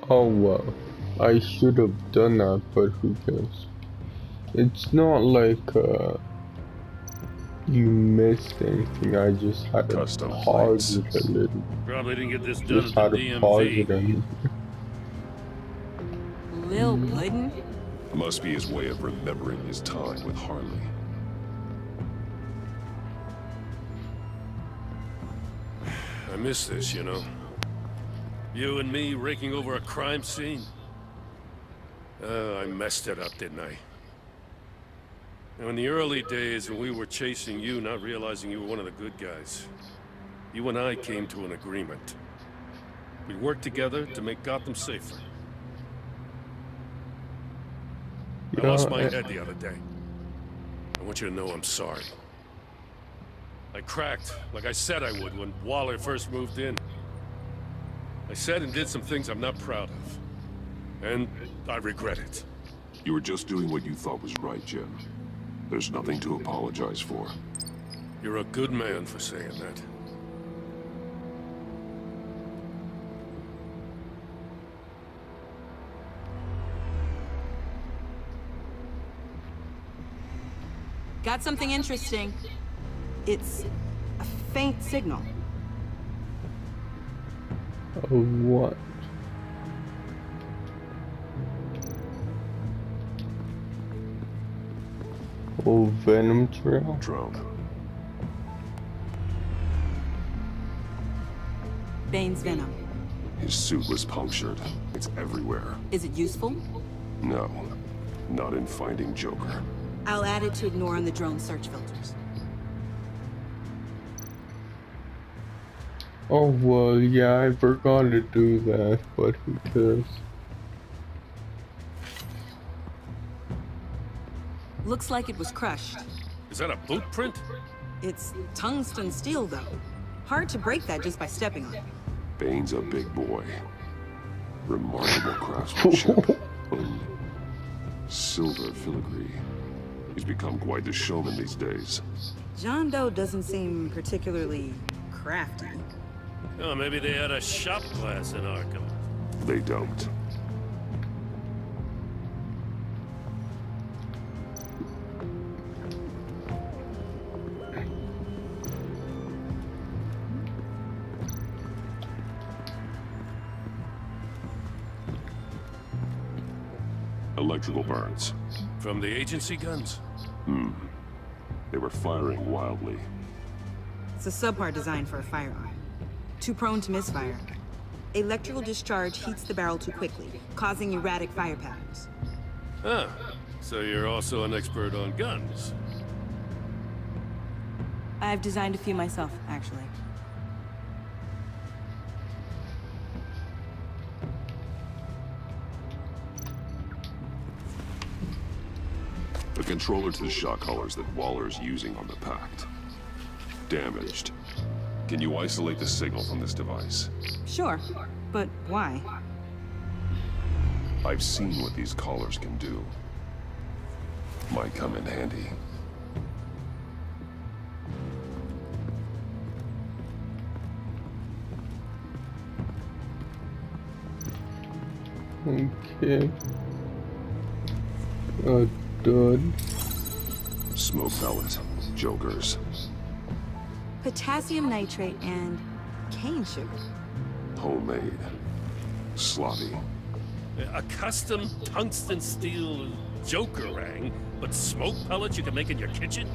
Oh well, I should have done that, but who cares? It's not like you missed anything. I just had to Custom pause plates. it a little. Probably didn't get this done Just at the had to pause it DMV. and Lil Puddin'? Must be his way of remembering his time with Harley. I miss this, you know. You and me raking over a crime scene. I messed it up, didn't I? Now, in the early days when we were chasing you, not realizing you were one of the good guys, you and I came to an agreement. We worked together to make Gotham safer. I lost my head the other day. I want you to know I'm sorry. I cracked, like I said I would when Waller first moved in. I said and did some things I'm not proud of. And I regret it. You were just doing what you thought was right, Jim. There's nothing to apologize for. You're a good man for saying that. Got something interesting. It's a faint signal. what? Oh, Venom Trail? Drone. Bane's venom. His suit was punctured. It's everywhere. Is it useful? No, not in finding Joker. I'll add it to ignore on the drone search filters. Oh well, yeah, I forgot to do that, but who cares? Looks like it was crushed. Is that a boot print? It's tungsten steel, though. Hard to break that just by stepping on it. Bane's a big boy. Remarkable craftsmanship. And silver filigree. He's become quite the showman these days. John Doe doesn't seem particularly crafty. Oh, maybe they had a shop class in Arkham. They don't. Electrical burns. From the agency guns? They were firing wildly. It's a subpart designed for a firearm. Too prone to misfire. Electrical discharge heats the barrel too quickly, causing erratic fire patterns. Ah, so you're also an expert on guns. I've designed a few myself, actually. The controller to the shot collars that Waller's using on the Pact. Damaged. Can you isolate the signal from this device? Sure, but why? I've seen what these collars can do. Might come in handy. Okay. Dud. Smoke pellet. Jokers. Potassium nitrate and cane sugar. Homemade. Sloppy. A custom tungsten steel Jokerang, but smoke pellets you can make in your kitchen?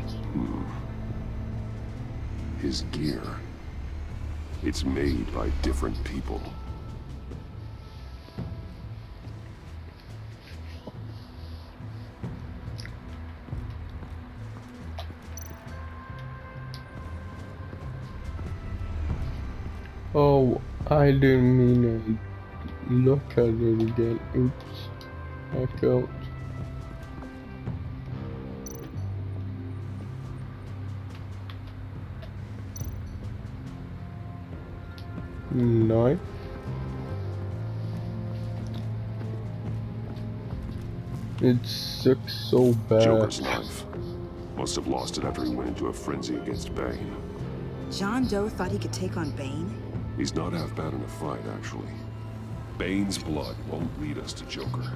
His gear. It's made by different people. Oh, I didn't mean to look at it again. Oops. I felt. Knife. It sucks so bad. Joker's knife. Must have lost it after he went into a frenzy against Bane. John Doe thought he could take on Bane? He's not half bad in a fight, actually. Bane's blood won't lead us to Joker.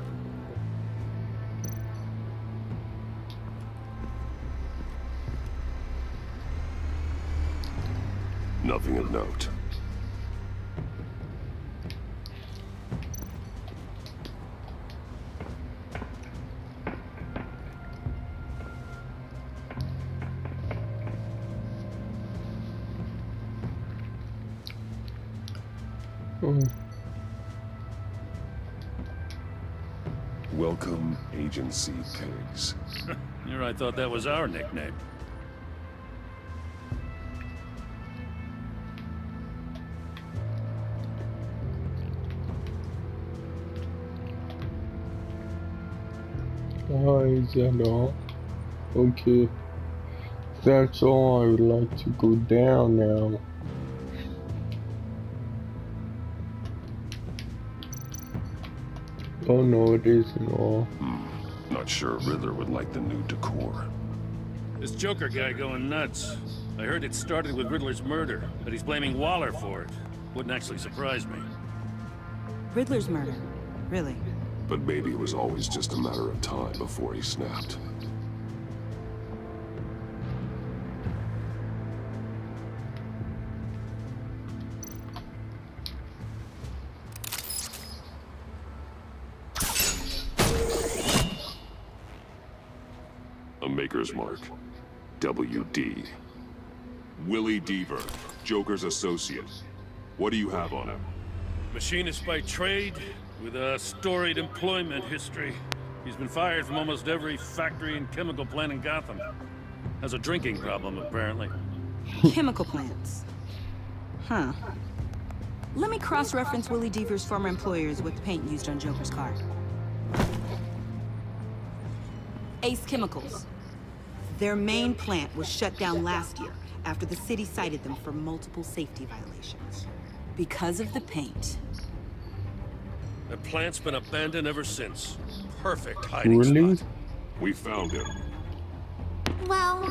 Nothing of note. Welcome, Agency Pigs. Here I thought that was our nickname. Is that all? Okay. That's all. I would like to go down now. Oh no, it isn't all. Not sure Riddler would like the new decor. This Joker guy going nuts. I heard it started with Riddler's murder, but he's blaming Waller for it. Wouldn't actually surprise me. Riddler's murder. Really? But maybe it was always just a matter of time before he snapped. A Maker's Mark. WD. Willie Deaver, Joker's associate. What do you have on him? Machinist by trade, with a storied employment history. He's been fired from almost every factory and chemical plant in Gotham. Has a drinking problem, apparently. Chemical plants. Huh. Let me cross-reference Willie Deaver's former employers with the paint used on Joker's car. Ace Chemicals. Their main plant was shut down last year after the city cited them for multiple safety violations. Because of the paint. The plant's been abandoned ever since. Perfect hiding Really? spot. We found him. Well.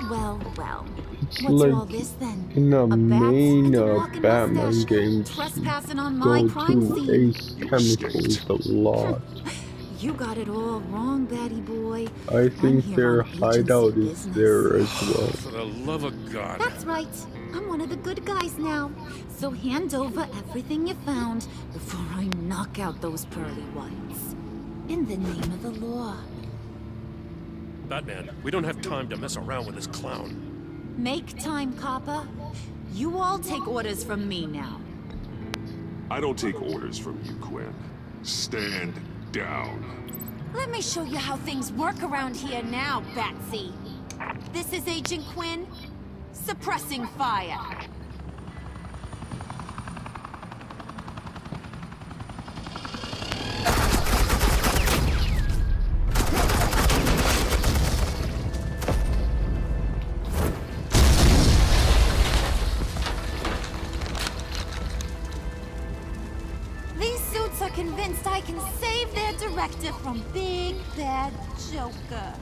It's What's like all this then? in the A bat main and a walking Batman mustache games, trespassing on my go crime to scene. Ace Chemicals a lot. You got it all wrong, Batty boy. I think here their on agency hideout is business. there as well. For the love of God. That's right. I'm one of the good guys now. So hand over everything you found before I knock out those pearly whites. In the name of the law. Batman, we don't have time to mess around with this clown. Make time, copper. You all take orders from me now. I don't take orders from you, Quinn. Stand down. Let me show you how things work around here now, Batsy. This is Agent Quinn, suppressing fire. These suits are convinced I can save their director from Big Bad Joker.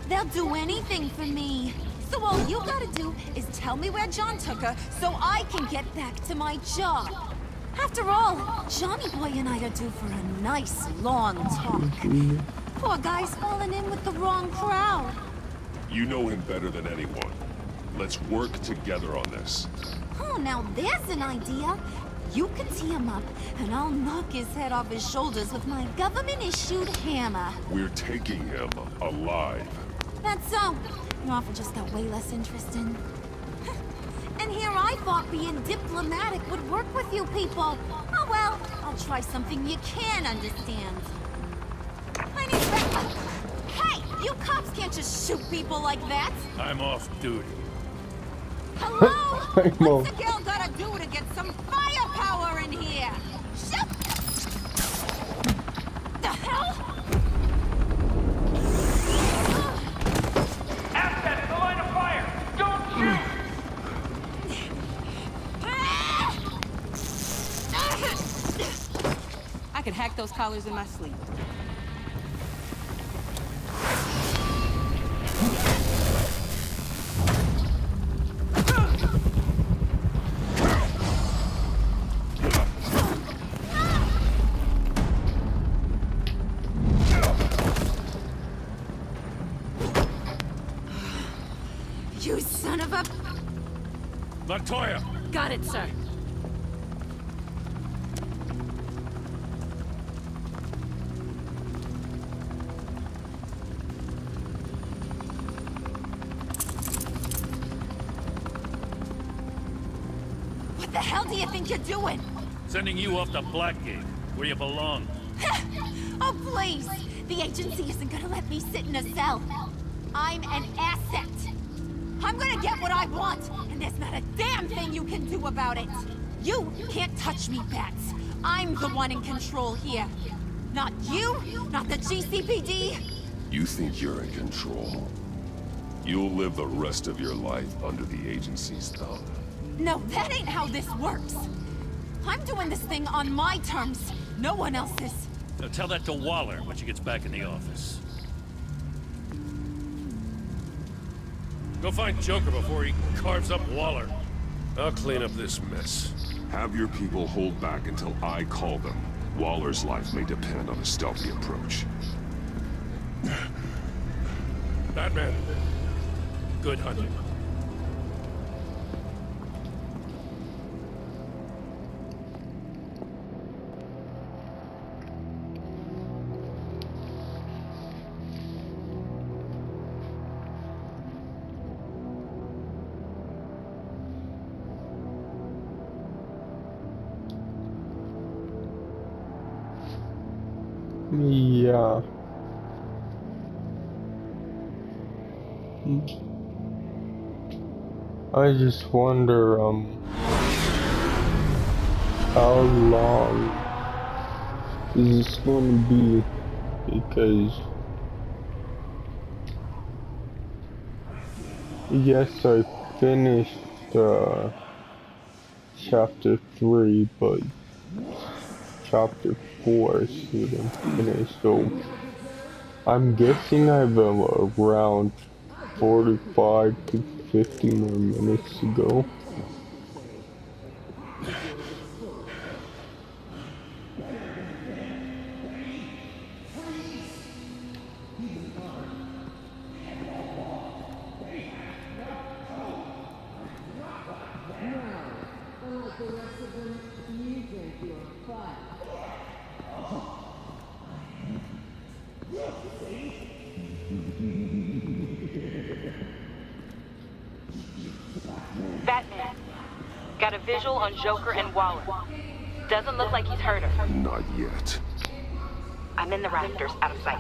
They'll do anything for me. So all you gotta do is tell me where John took her so I can get back to my job. After all, Johnny Boy and I are due for a nice long talk. Poor guy's falling in with the wrong crowd. You know him better than anyone. Let's work together on this. Oh, now there's an idea. You can tee him up, and I'll knock his head off his shoulders with my government-issued hammer. We're taking him alive. That's so. Your offer just got way less interesting. And here I thought being diplomatic would work with you people. Oh well, I'll try something you can understand. I need that. Hey, you cops can't just shoot people like that. I'm off duty. Hello? I'm What's off. a girl gotta do to get some firepower in here? Shoot! The hell? Assets, the line of fire! Don't shoot! I could hack those collars in my sleep. son of a... Montoya! Got it, sir. What the hell do you think you're doing? Sending you off to Blackgate, where you belong. Oh, please! The agency isn't gonna let me sit in a cell. I'm an asset. I'm gonna get what I want, and there's not a damn thing you can do about it. You can't touch me, Bats. I'm the one in control here. Not you, not the GCPD. You think you're in control? You'll live the rest of your life under the agency's thumb. No, that ain't how this works. I'm doing this thing on my terms. No one else's. Now tell that to Waller when she gets back in the office. Go find Joker before he carves up Waller. I'll clean up this mess. Have your people hold back until I call them. Waller's life may depend on a stealthy approach. Batman, good hunting. Yeah. I just wonder, how long is this going to be? Because, yes, I finished, Chapter 3, but Chapter 4 is even finished, so I'm guessing I have around 45 to 50 more minutes to go. Batman, got a visual on Joker and Waller. Doesn't look like he's hurt her. Not yet. I'm in the rafters, out of sight.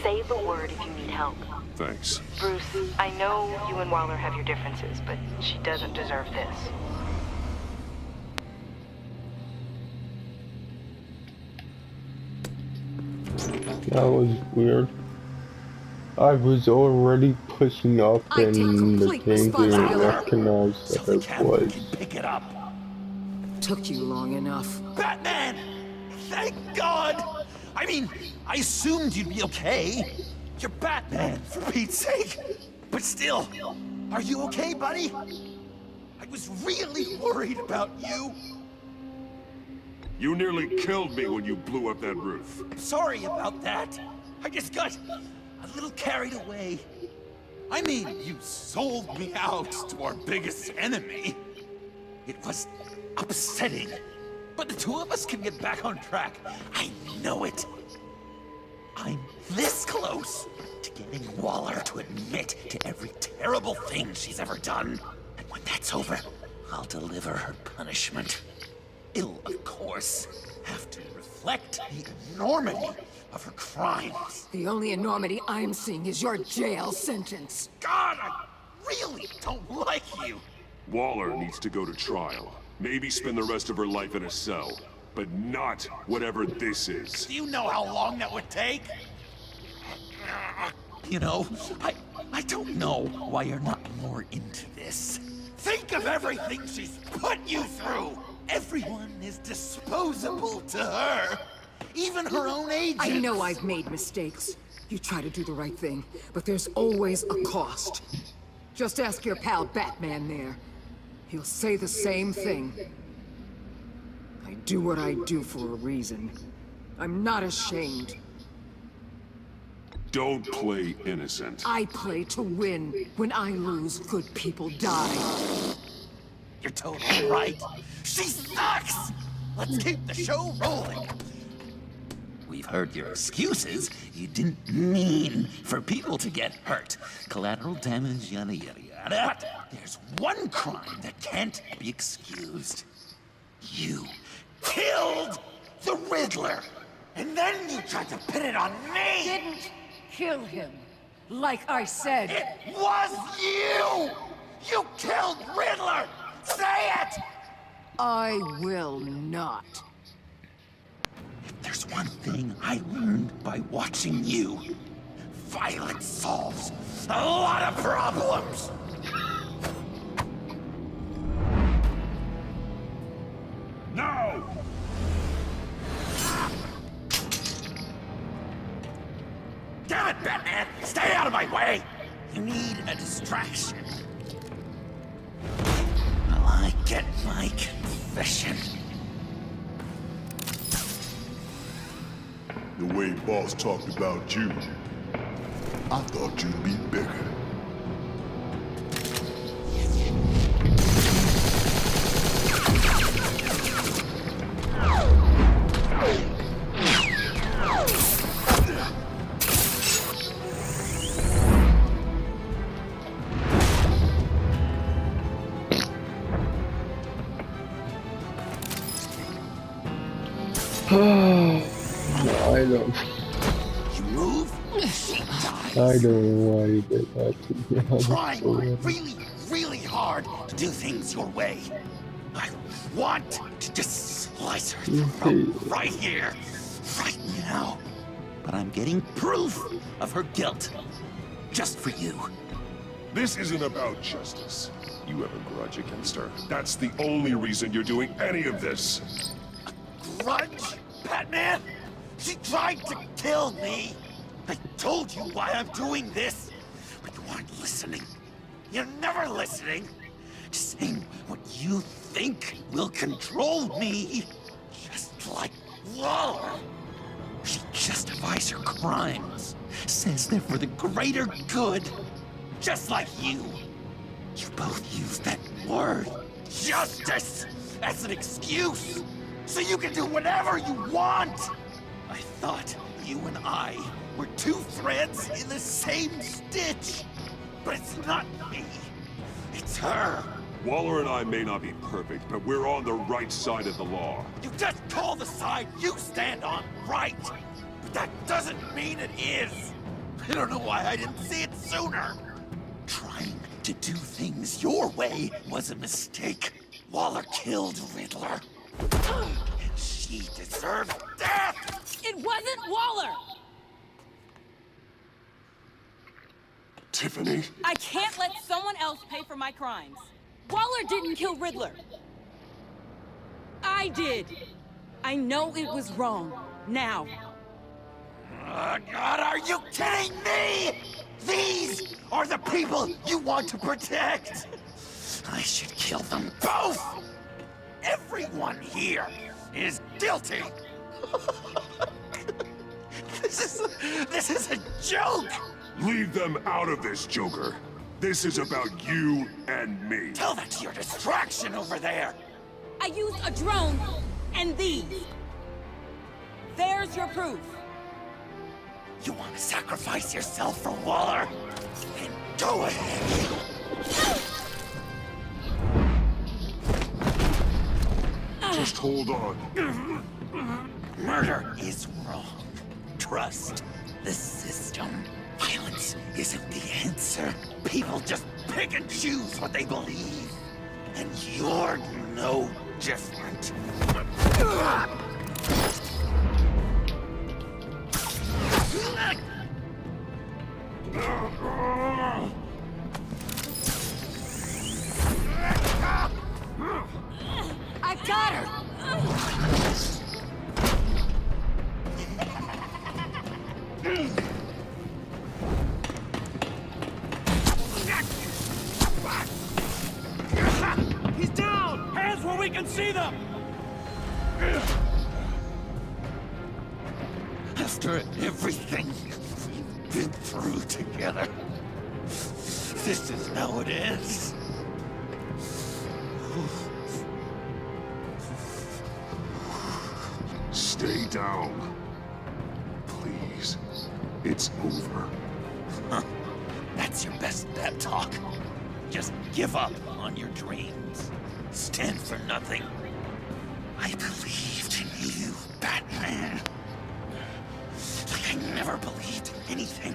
Say the word if you need help. Thanks. Bruce, I know you and Waller have your differences, but she doesn't deserve this. That was weird. I was already pushing up and the thing didn't recognize that I was. Pick it up. Took you long enough. Batman! Thank God! I mean, I assumed you'd be okay. You're Batman, for Pete's sake. But still, are you okay, buddy? I was really worried about you. You nearly killed me when you blew up that roof. Sorry about that. I just got a little carried away. I mean, you sold me out to our biggest enemy. It was upsetting. But the two of us can get back on track. I know it. I'm this close to getting Waller to admit to every terrible thing she's ever done. And when that's over, I'll deliver her punishment. It'll, of course, have to reflect the enormity of her crimes. The only enormity I'm seeing is your jail sentence. God, I really don't like you. Waller needs to go to trial. Maybe spend the rest of her life in a cell. But not whatever this is. Do you know how long that would take? You know, I don't know why you're not more into this. Think of everything she's put you through! Everyone is disposable to her. Even her own agents. I know I've made mistakes. You try to do the right thing, but there's always a cost. Just ask your pal Batman there. He'll say the same thing. I do what I do for a reason. I'm not ashamed. Don't play innocent. I play to win. When I lose, good people die. You're totally right. She sucks! Let's keep the show rolling. We've heard your excuses. You didn't mean for people to get hurt. Collateral damage, yada yada yada. But there's one crime that can't be excused. You killed the Riddler! And then you tried to pin it on me! Didn't kill him. Like I said. It was you! You killed Riddler! Say it! I will not. If there's one thing I learned by watching you, violence solves a lot of problems! No! Damn it, Batman! Stay out of my way! You need a distraction. Well, I get my confession. The way Boss talked about you, I thought you'd be bigger. I don't. You move, she dies. I don't know why you did that to me. I'm Trying sorry. really, really hard to do things your way. I want to just slice her throat right here, right now. But I'm getting proof of her guilt. Just for you. This isn't about justice. You have a grudge against her. That's the only reason you're doing any of this. Grudge, Batman? She tried to kill me. I told you why I'm doing this, but you aren't listening. You're never listening. Just saying what you think will control me. Just like Waller. She justifies her crimes. Says they're for the greater good. Just like you. You both use that word, justice, as an excuse. So you can do whatever you want. I thought you and I were two threads in the same stitch. But it's not me. It's her. Waller and I may not be perfect, but we're on the right side of the law. You just call the side you stand on right. But that doesn't mean it is. I don't know why I didn't see it sooner. Trying to do things your way was a mistake. Waller killed Riddler. And she deserved death! It wasn't Waller! Tiffany? I can't let someone else pay for my crimes. Waller didn't kill Riddler. I did. I know it was wrong. Now. God, are you kidding me? These are the people you want to protect! I should kill them both! Everyone here is guilty! This is a joke! Leave them out of this, Joker. This is about you and me. Tell that to your distraction over there! I used a drone and these. There's your proof. You want to sacrifice yourself for Waller? Then go ahead! Just hold on. Murder is wrong. Trust the system. Violence isn't the answer. People just pick and choose what they believe. And you're no different. I got her! He's down! Hands where we can see them! After everything you've been through together. This is how it ends. Stay down. Please. It's over. Huh. That's your best pep talk. Just give up on your dreams. Stand for nothing. I believed in you, Batman. Like I never believed in anything.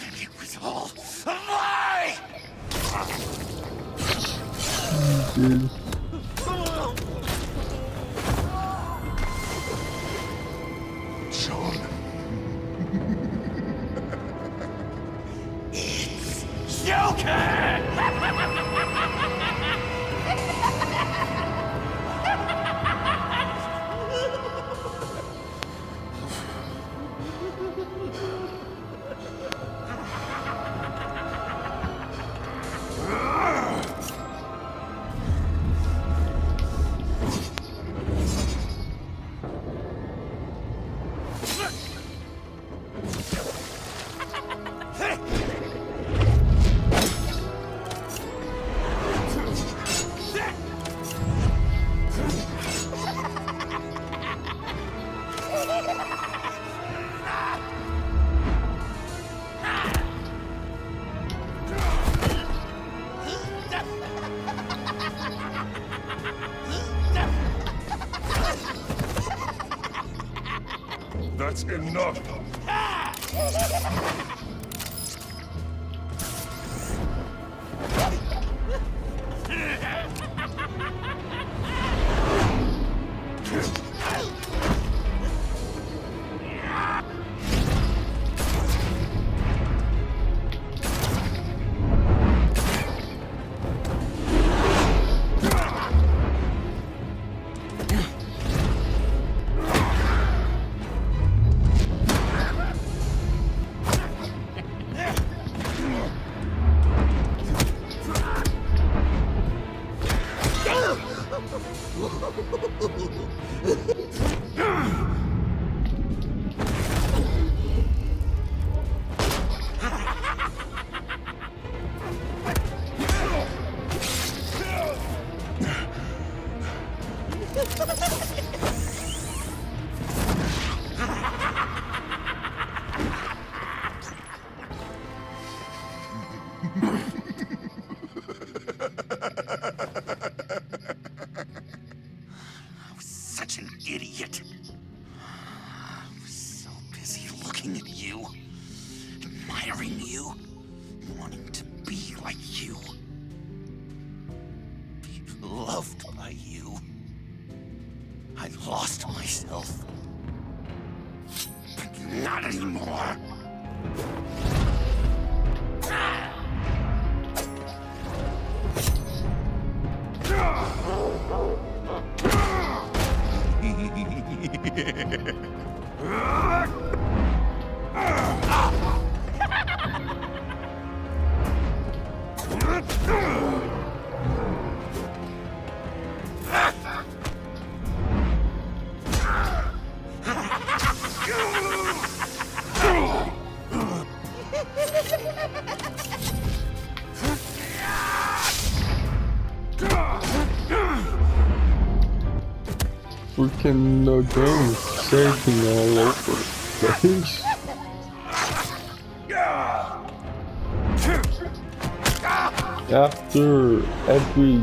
And it was all a lie! Sean. It's Joker! That's enough! Such an idiot. I was so busy looking at you, admiring you, wanting to be like you, be loved by you. I lost myself. But not anymore. Freaking game is shaking all over the place. After every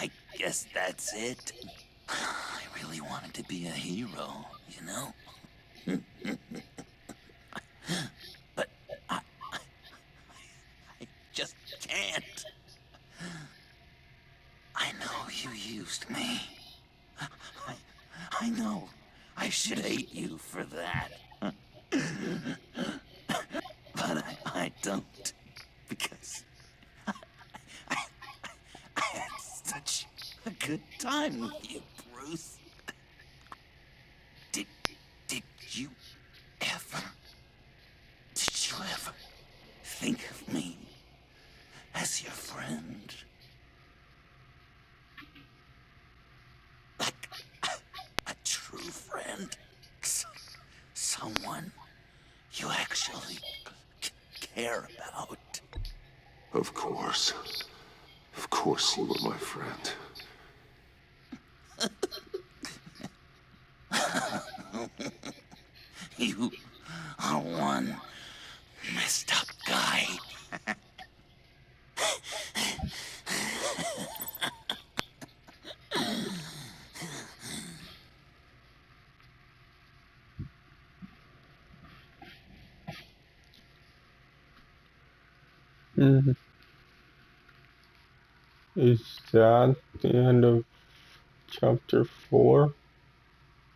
I guess that's it. I really wanted to be a hero, you know? But I just can't. I know you used me. I know. I should hate you for that. But I don't. Because I had such a good time with you, Bruce. Did you ever think of me as your friend? Like a true friend? Someone you actually care about? Of course. Of course you were my friend. You are one messed up guy. Is that the end of chapter 4?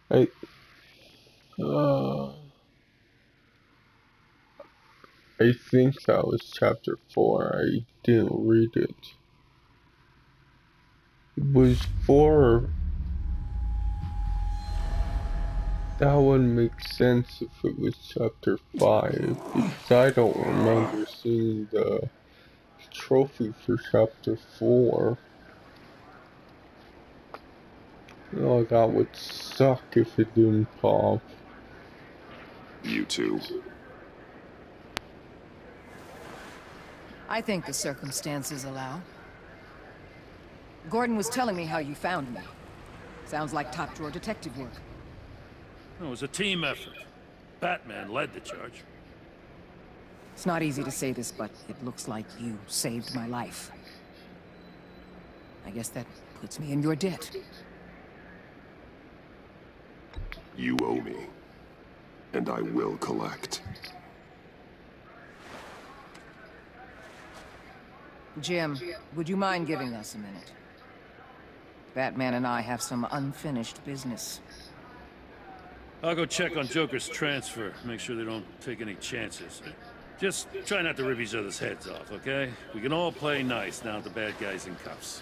I think that was chapter 4. I didn't read it. It was 4. That wouldn't make sense if it was chapter 5, because I don't remember seeing the trophy for chapter 4. Oh, that would suck if it didn't pop. You too. I think the circumstances allow. Gordon was telling me how you found me. Sounds like top-drawer detective work. It was a team effort. Batman led the charge. It's not easy to say this, but it looks like you saved my life. I guess that puts me in your debt. You owe me. And I will collect. Jim, would you mind giving us a minute? Batman and I have some unfinished business. I'll go check on Joker's transfer, make sure they don't take any chances. Just try not to rip each other's heads off, okay? We can all play nice now that the bad guy's in cuffs.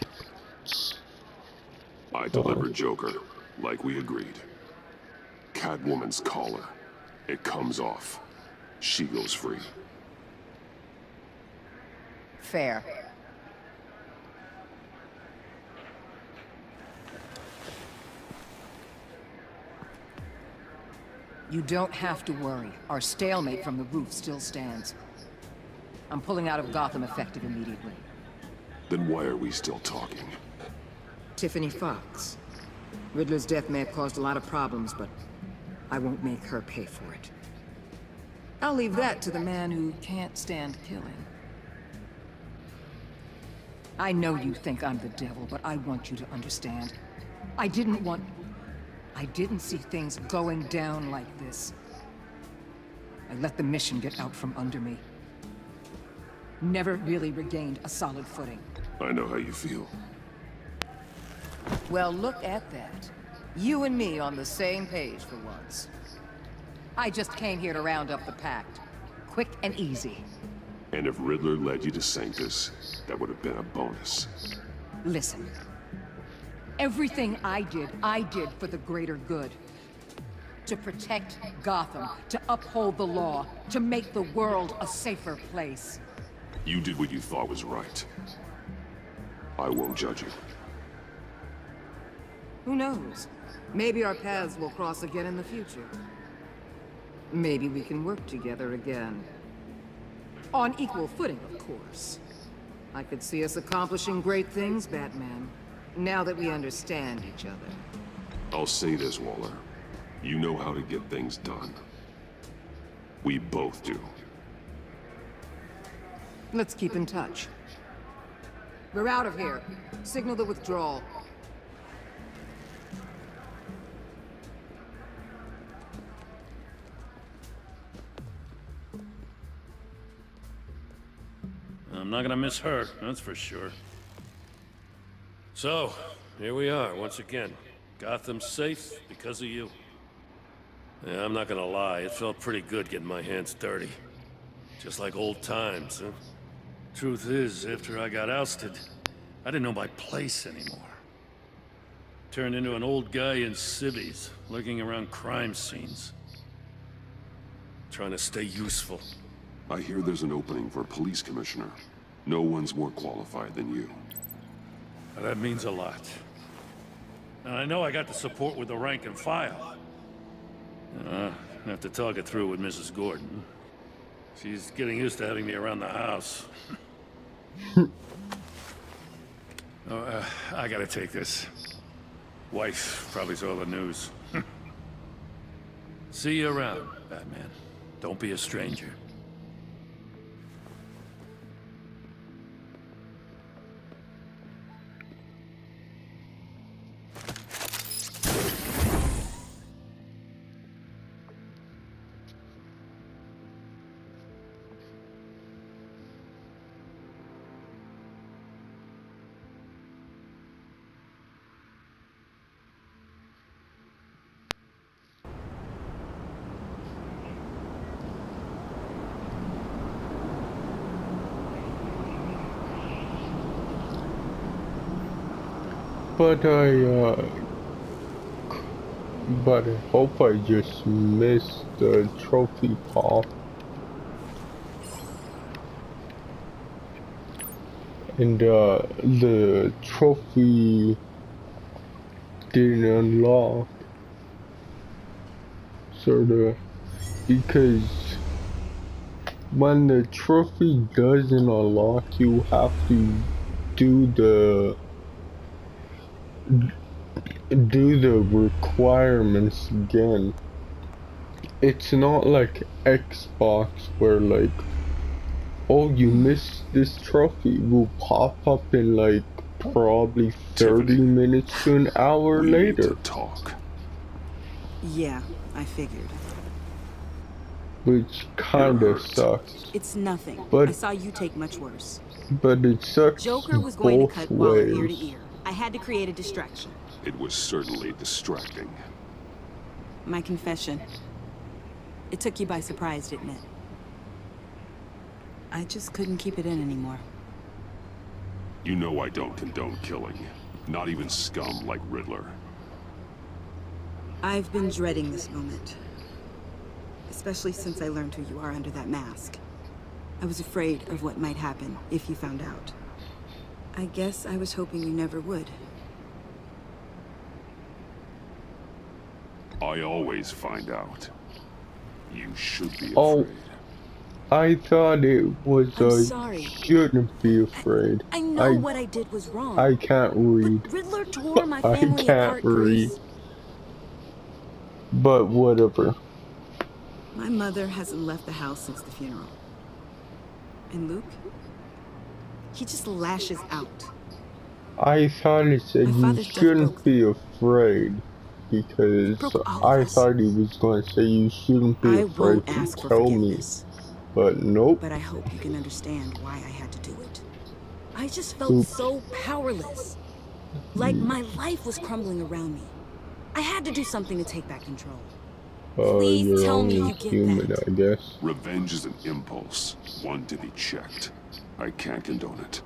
I delivered Joker, like we agreed. Catwoman's collar. It comes off. She goes free. Fair. You don't have to worry. Our stalemate from the roof still stands. I'm pulling out of Gotham effective immediately. Then why are we still talking? Tiffany Fox. Riddler's death may have caused a lot of problems, but I won't make her pay for it. I'll leave that to the man who can't stand killing. I know you think I'm the devil, but I want you to understand. I didn't see things going down like this. I let the mission get out from under me. Never really regained a solid footing. I know how you feel. Well, look at that. You and me on the same page for once. I just came here to round up the Pact. Quick and easy. And if Riddler led you to Sanctus, that would have been a bonus. Listen. Everything I did for the greater good. To protect Gotham, to uphold the law, to make the world a safer place. You did what you thought was right. I won't judge you. Who knows? Maybe our paths will cross again in the future. Maybe we can work together again. On equal footing, of course. I could see us accomplishing great things, Batman. Now that we understand each other. I'll say this, Waller. You know how to get things done. We both do. Let's keep in touch. We're out of here. Signal the withdrawal. I'm not gonna miss her, that's for sure. So, here we are, once again. Gotham's safe because of you. Yeah, I'm not gonna lie, it felt pretty good getting my hands dirty. Just like old times, huh? Truth is, after I got ousted, I didn't know my place anymore. Turned into an old guy in civvies, lurking around crime scenes. Trying to stay useful. I hear there's an opening for police commissioner. No one's more qualified than you. Well, that means a lot. And I know I got the support with the rank and file. I have to talk it through with Mrs. Gordon. She's getting used to having me around the house. I gotta take this. Wife probably saw the news. See you around, Batman. Don't be a stranger. But I hope I just missed the trophy pop. And the trophy didn't unlock. Sorta. Because when the trophy doesn't unlock, you have to do the requirements again. It's not like Xbox where like, oh, you missed this trophy, will pop up in like probably 30 Tiffany, minutes to an hour we later. need to talk. Yeah, I figured. Which kinda You're hurt. sucks. It's nothing. But- I saw you take much worse. But it sucks Joker was going to both cut Waller ear to ways. ear. I had to create a distraction. It was certainly distracting. My confession. It took you by surprise, didn't it? I just couldn't keep it in anymore. You know I don't condone killing. Not even scum like Riddler. I've been dreading this moment. Especially since I learned who you are under that mask. I was afraid of what might happen if you found out. I guess I was hoping you never would. I always find out. You should be afraid. Oh, I thought it was I'm sorry. shouldn't be afraid. I know what I did was wrong. I can't read. But Riddler tore my I family can't apart, read. Chris. But whatever. My mother hasn't left the house since the funeral. And Luke? He just lashes out. I thought it said My you father's death shouldn't broke- be afraid. Because broke all of I us. thought he was going to say you shouldn't be I afraid won't to ask for tell me. forgiveness. But nope. But I hope you can understand why I had to do it. I just felt Oops. so powerless. Like my life was crumbling around me. I had to do something to take back control. Please You're tell me only you get human, that. I guess. Revenge is an impulse, one to be checked. I can't condone it.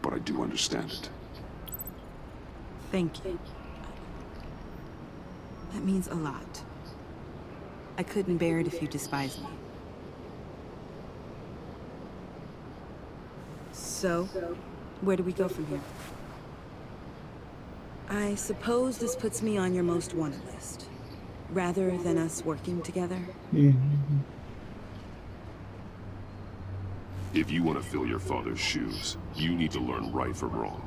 But I do understand it. Thank you. That means a lot. I couldn't bear it if you despised me. So, where do we go from here? I suppose this puts me on your most wanted list. Rather than us working together? If you want to fill your father's shoes, you need to learn right from wrong.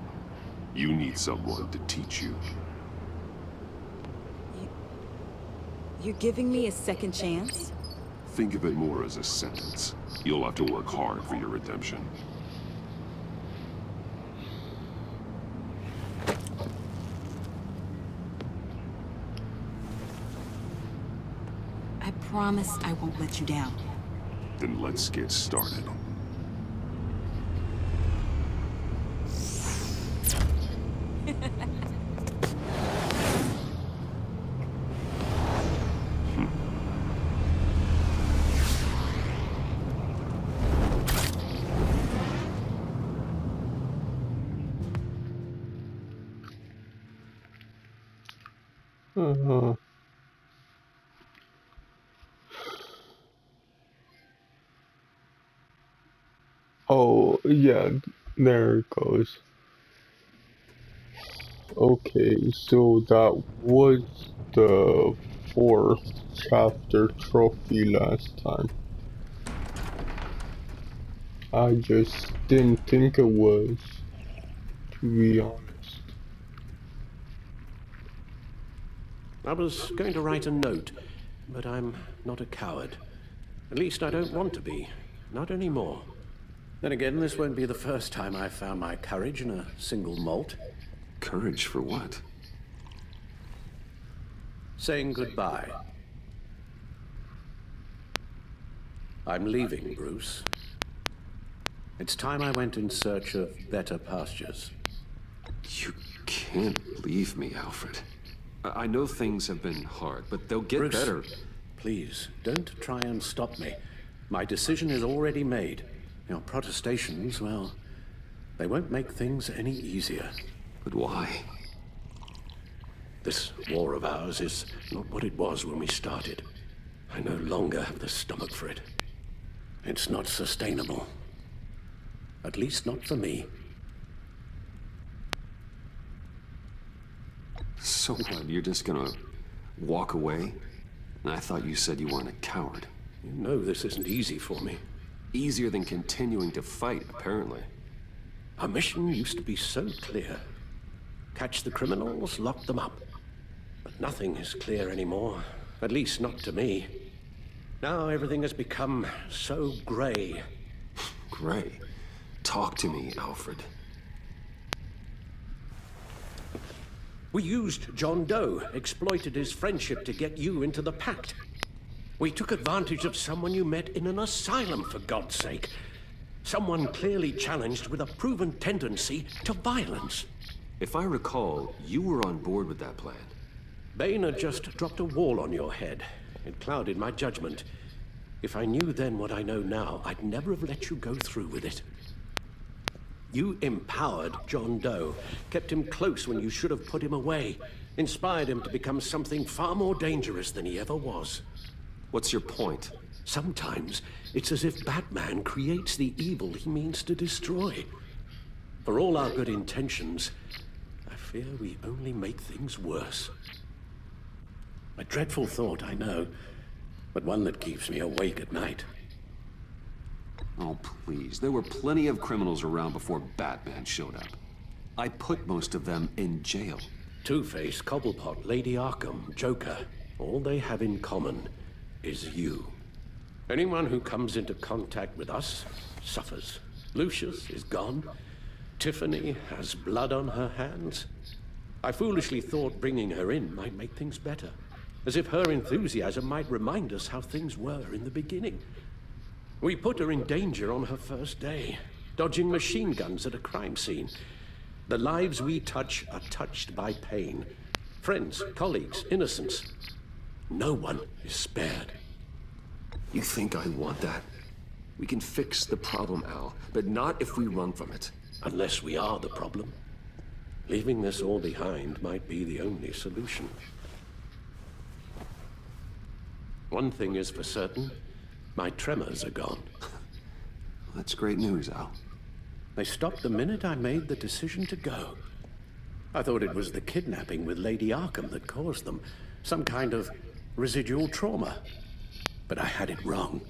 You need someone to teach you. You're giving me a second chance? Think of it more as a sentence. You'll have to work hard for your redemption. I promise I won't let you down. Then let's get started. Uh, oh, yeah, there it goes. Okay, so that was the 4th chapter trophy last time. I just didn't think it was, to be honest. I was going to write a note, but I'm not a coward. At least I don't want to be. Not anymore. Then again, this won't be the first time I've found my courage in a single malt. Courage for what? Saying goodbye. I'm leaving, Bruce. It's time I went in search of better pastures. You can't leave me, Alfred. I know things have been hard, but they'll get Bruce, better. Please, don't try and stop me. My decision is already made. Your protestations, well, they won't make things any easier. But why? This war of ours is not what it was when we started. I no longer have the stomach for it. It's not sustainable. At least not for me. So what, you're just gonna walk away? I thought you said you weren't a coward. You know this isn't easy for me. Easier than continuing to fight, apparently. Our mission used to be so clear. Catch the criminals, lock them up. But nothing is clear anymore. At least not to me. Now everything has become so gray. Gray? Talk to me, Alfred. We used John Doe, exploited his friendship to get you into the pact. We took advantage of someone you met in an asylum, for God's sake. Someone clearly challenged with a proven tendency to violence. If I recall, you were on board with that plan. Bane had just dropped a wall on your head. It clouded my judgment. If I knew then what I know now, I'd never have let you go through with it. You empowered John Doe, kept him close when you should have put him away, inspired him to become something far more dangerous than he ever was. What's your point? Sometimes it's as if Batman creates the evil he means to destroy. For all our good intentions, I fear we only make things worse. A dreadful thought, I know, but one that keeps me awake at night. Oh, please. There were plenty of criminals around before Batman showed up. I put most of them in jail. Two-Face, Cobblepot, Lady Arkham, Joker, all they have in common is you. Anyone who comes into contact with us suffers. Lucius is gone. Tiffany has blood on her hands. I foolishly thought bringing her in might make things better, as if her enthusiasm might remind us how things were in the beginning. We put her in danger on her first day, dodging machine guns at a crime scene. The lives we touch are touched by pain. Friends, colleagues, innocents. No one is spared. You think I want that? We can fix the problem, Al, but not if we run from it. Unless we are the problem. Leaving this all behind might be the only solution. One thing is for certain. My tremors are gone. That's great news, Al. They stopped the minute I made the decision to go. I thought it was the kidnapping with Lady Arkham that caused them. Some kind of residual trauma. But I had it wrong.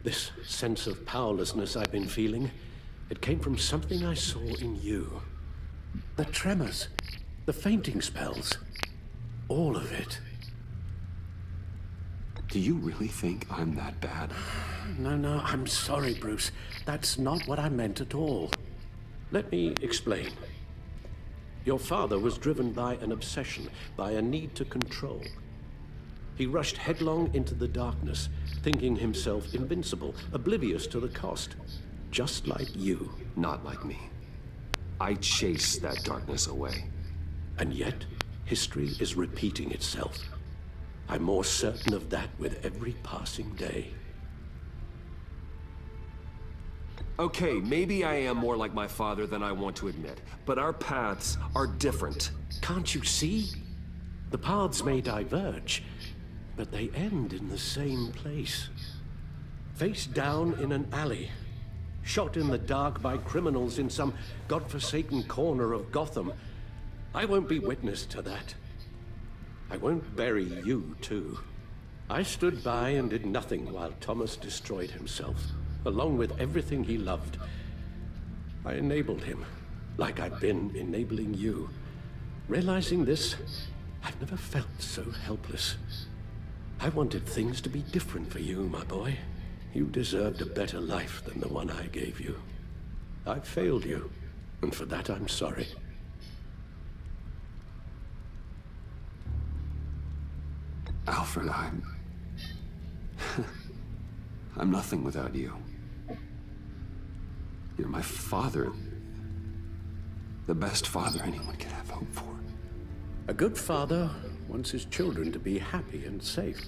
This sense of powerlessness I've been feeling, it came from something I saw in you. The tremors, the fainting spells, all of it. Do you really think I'm that bad? No, I'm sorry, Bruce. That's not what I meant at all. Let me explain. Your father was driven by an obsession, by a need to control. He rushed headlong into the darkness, thinking himself invincible, oblivious to the cost. Just like you. Not like me. I chased that darkness away. And yet, history is repeating itself. I'm more certain of that with every passing day. Okay, maybe I am more like my father than I want to admit, but our paths are different. Can't you see? The paths may diverge, but they end in the same place. Face down in an alley, shot in the dark by criminals in some godforsaken corner of Gotham. I won't be witness to that. I won't bury you, too. I stood by and did nothing while Thomas destroyed himself, along with everything he loved. I enabled him, like I'd been enabling you. Realizing this, I've never felt so helpless. I wanted things to be different for you, my boy. You deserved a better life than the one I gave you. I failed you, and for that I'm sorry. Alfred, I'm nothing without you. You're my father. The best father anyone could have hope for. A good father wants his children to be happy and safe.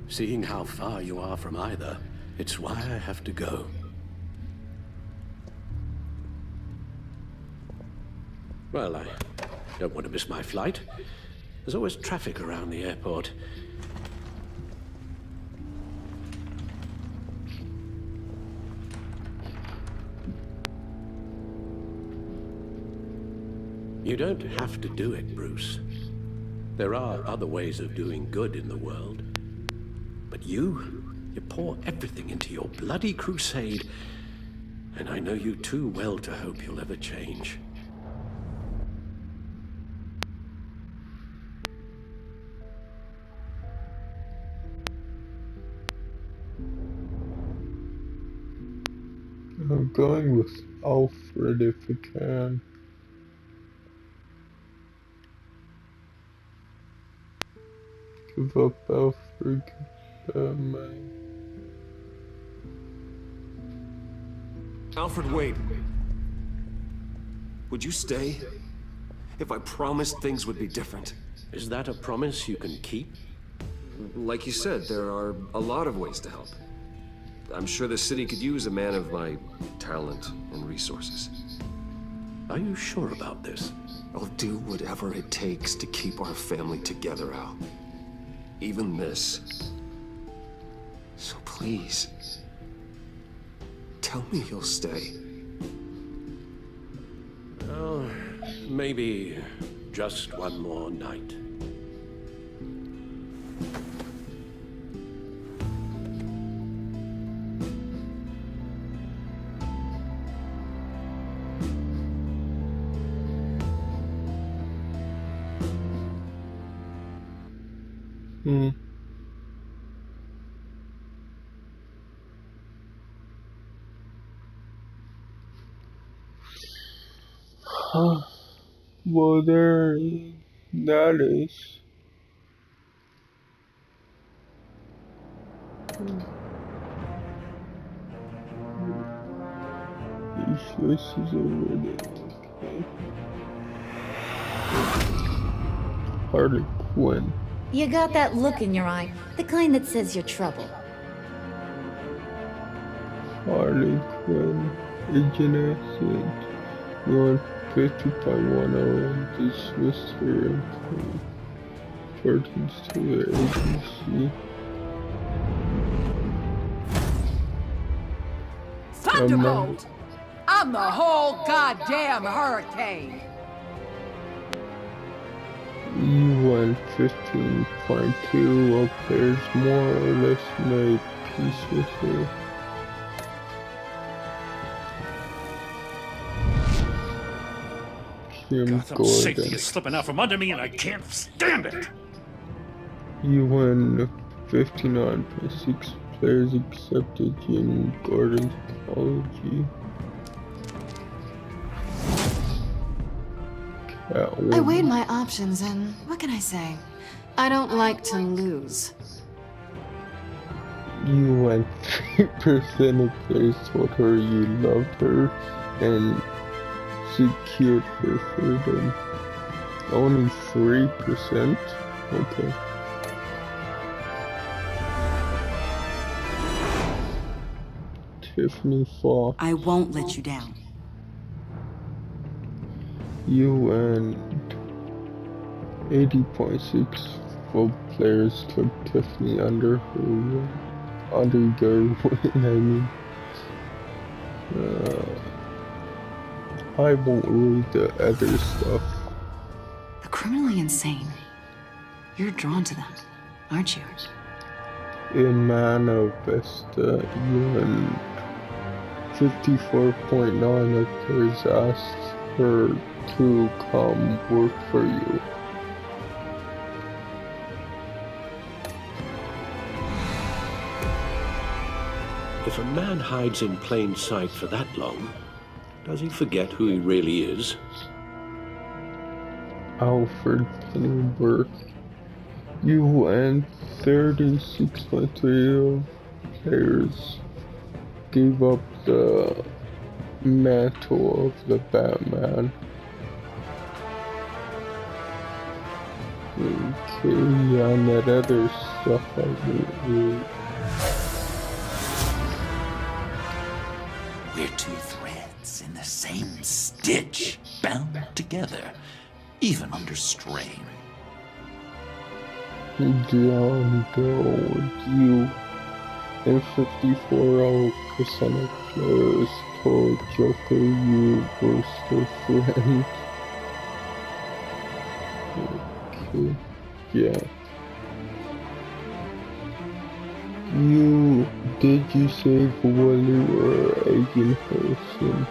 Seeing how far you are from either, it's why I have to go. Well, I don't want to miss my flight. There's always traffic around the airport. You don't have to do it, Bruce. There are other ways of doing good in the world. But you pour everything into your bloody crusade, and I know you too well to hope you'll ever change. I'm going with Alfred if I can. Give up Alfred, Batman. Alfred, wait. Would you stay? If I promised things would be different. Is that a promise you can keep? Like you said, there are a lot of ways to help. I'm sure the city could use a man of my talent and resources. Are you sure about this? I'll do whatever it takes to keep our family together, Al. Even this. So please, tell me you'll stay. Oh, maybe just one more night. Well, there that is. This is already okay. Harley Quinn. You got that look in your eye, the kind that says you're trouble. Harley Quinn, Agent Asset, 15510, dismissed her importance to the agency. Thunderbolt! I'm the whole goddamn hurricane! UN 15.2, all players more or less made peace with her. Kim Gotham's safety Gordon. is slipping out from under me and I can't stand it! UN 59.6 players accepted Jim Gordon's apology. I weighed my options, and what can I say? I don't like to lose. UN 3% of players told her you loved her and secured her freedom. Only 3%? Okay. Tiffany Fox. I won't let you down. 80.6 full players took Tiffany under their wing, I won't read the other stuff. They're criminally insane. You're drawn to them, aren't you? In Manifesta, UN 54.9 of players asked her to come work for you. If a man hides in plain sight for that long, does he forget who he really is? Alfred Pennyworth. UN 36.3 of players gave up the mantle of the Batman. Okay, yeah, and that other stuff I didn't read. We're two threads in the same stitch, bound together, even under strain. John Doe, you and 54% of players told Joker you were still friends. Okay, yeah. Did you save Wally or Agent Harrison?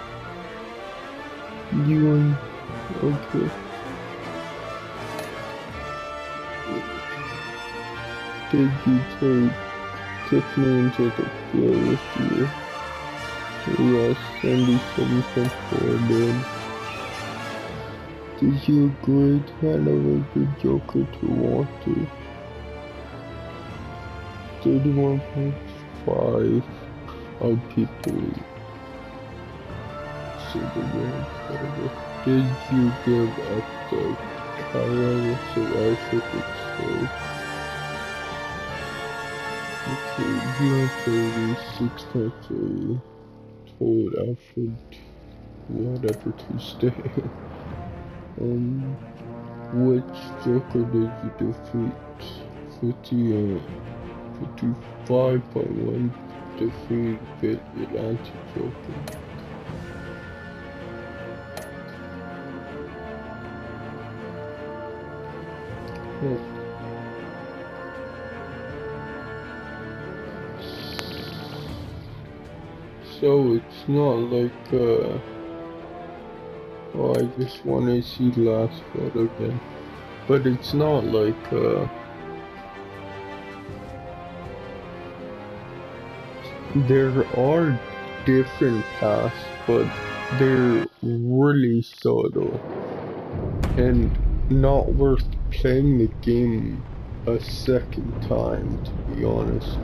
Okay. Did you take Tiffany into the field with you? Yes, 77.4 did. Did you agree to hand over the Joker to Walter? 31.5 of people said they were. Did you give up the Chiron survival stay? Okay, you have 36.3 told Alfred whatever to stay. Which Joker did you defeat? 55.1 defeat Vigilante Joker. So it's not like oh, I just want to see the last photo again. But it's not like there are different paths, but they're really subtle and not worth playing the game a second time, to be honest.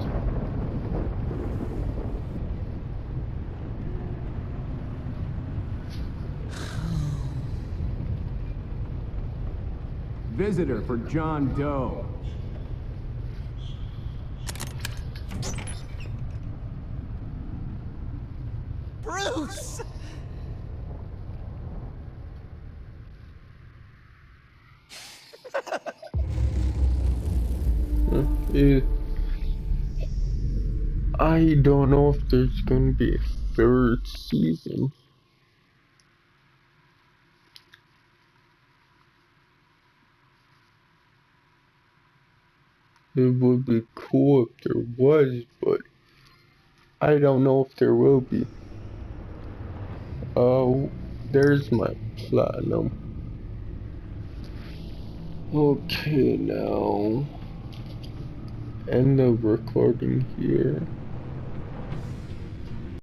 Visitor for John Doe. Bruce! I don't know if there's gonna be a third season. It would be cool if there was, but I don't know if there will be. Oh, there's my platinum. Okay, now end the recording here.